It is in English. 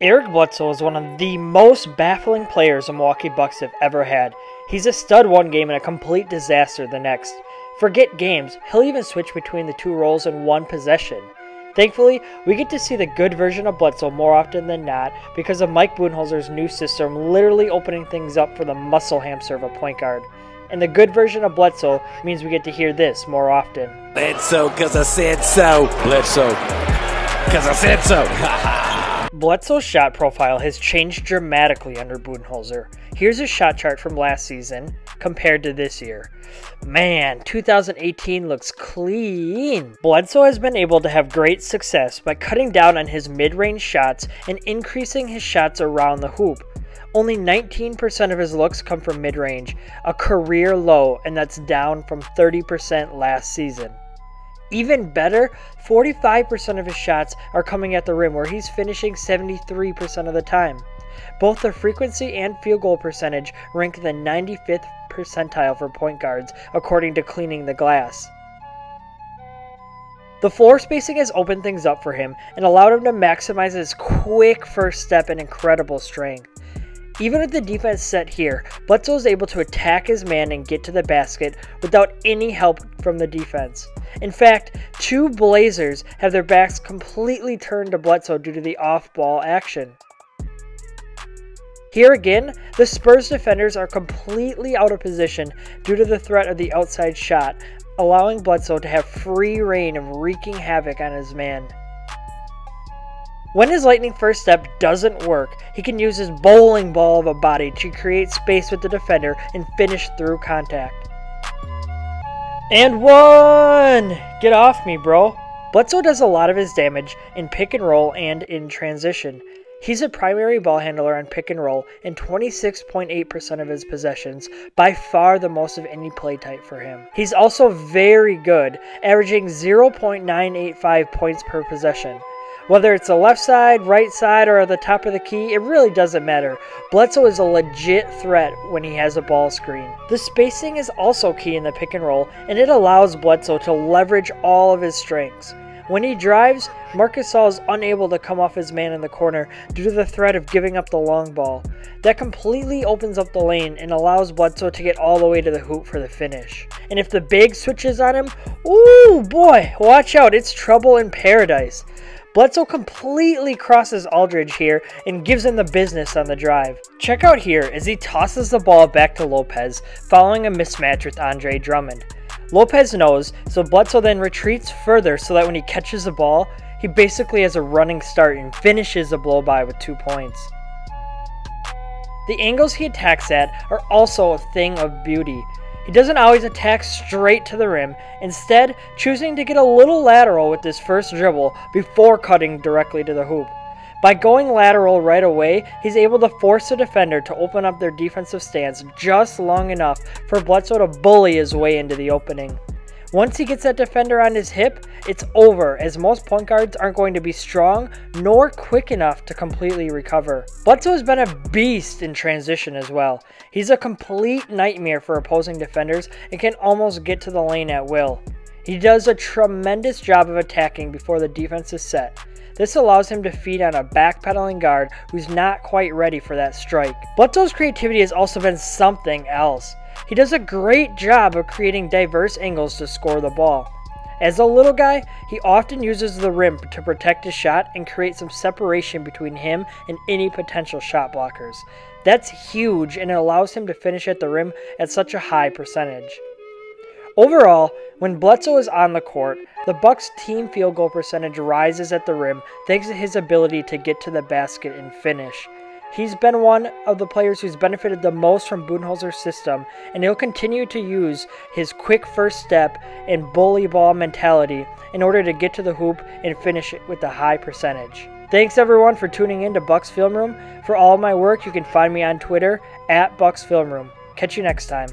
Eric Bledsoe is one of the most baffling players the Milwaukee Bucks have ever had. He's a stud one game and a complete disaster the next. Forget games, he'll even switch between the two roles in one possession. Thankfully, we get to see the good version of Bledsoe more often than not because of Mike Budenholzer's new system literally opening things up for the muscle hamster of a point guard. And the good version of Bledsoe means we get to hear this more often. Bledsoe, cause I said so. Bledsoe, cause I said so. Bledsoe's shot profile has changed dramatically under Budenholzer. Here's his shot chart from last season compared to this year. Man, 2018 looks clean. Bledsoe has been able to have great success by cutting down on his mid-range shots and increasing his shots around the hoop. Only 19% of his looks come from mid-range, a career low, and that's down from 30% last season. Even better, 45% of his shots are coming at the rim, where he's finishing 73% of the time. Both the frequency and field goal percentage rank the 95th percentile for point guards, according to Cleaning the Glass. The floor spacing has opened things up for him and allowed him to maximize his quick first step and incredible strength. Even with the defense set here, Bledsoe is able to attack his man and get to the basket without any help from the defense. In fact, two Blazers have their backs completely turned to Bledsoe due to the off-ball action. Here again, the Spurs defenders are completely out of position due to the threat of the outside shot, allowing Bledsoe to have free reign of wreaking havoc on his man. When his lightning first step doesn't work, he can use his bowling ball of a body to create space with the defender and finish through contact. And one! Get off me, bro. Bledsoe does a lot of his damage in pick and roll and in transition. He's a primary ball handler on pick and roll in 26.8% of his possessions, by far the most of any play type for him. He's also very good, averaging 0.985 points per possession. Whether it's the left side, right side, or at the top of the key, it really doesn't matter. Bledsoe is a legit threat when he has a ball screen. The spacing is also key in the pick and roll, and it allows Bledsoe to leverage all of his strengths. When he drives, Marcus Gasol is unable to come off his man in the corner due to the threat of giving up the long ball. That completely opens up the lane and allows Bledsoe to get all the way to the hoop for the finish. And if the big switches on him, ooh boy, watch out, it's trouble in paradise. Bledsoe completely crosses Aldridge here and gives him the business on the drive. Check out here as he tosses the ball back to Lopez following a mismatch with Andre Drummond. Lopez knows, so Bledsoe then retreats further so that when he catches the ball, he basically has a running start and finishes the blow-by with 2 points. The angles he attacks at are also a thing of beauty. He doesn't always attack straight to the rim, instead choosing to get a little lateral with his first dribble before cutting directly to the hoop. By going lateral right away, he's able to force the defender to open up their defensive stance just long enough for Bledsoe to bully his way into the opening. Once he gets that defender on his hip, it's over, as most point guards aren't going to be strong nor quick enough to completely recover. Bledsoe has been a beast in transition as well. He's a complete nightmare for opposing defenders and can almost get to the lane at will. He does a tremendous job of attacking before the defense is set. This allows him to feed on a backpedaling guard who's not quite ready for that strike. Bledsoe's creativity has also been something else. He does a great job of creating diverse angles to score the ball. As a little guy, he often uses the rim to protect his shot and create some separation between him and any potential shot blockers. That's huge, and it allows him to finish at the rim at such a high percentage. Overall, when Bledsoe is on the court, the Bucks' team field goal percentage rises at the rim thanks to his ability to get to the basket and finish. He's been one of the players who's benefited the most from Budenholzer's system, and he'll continue to use his quick first step and bully ball mentality in order to get to the hoop and finish it with a high percentage. Thanks everyone for tuning in to Bucks Film Room. For all of my work, you can find me on Twitter @BucksFilmRoom. Catch you next time.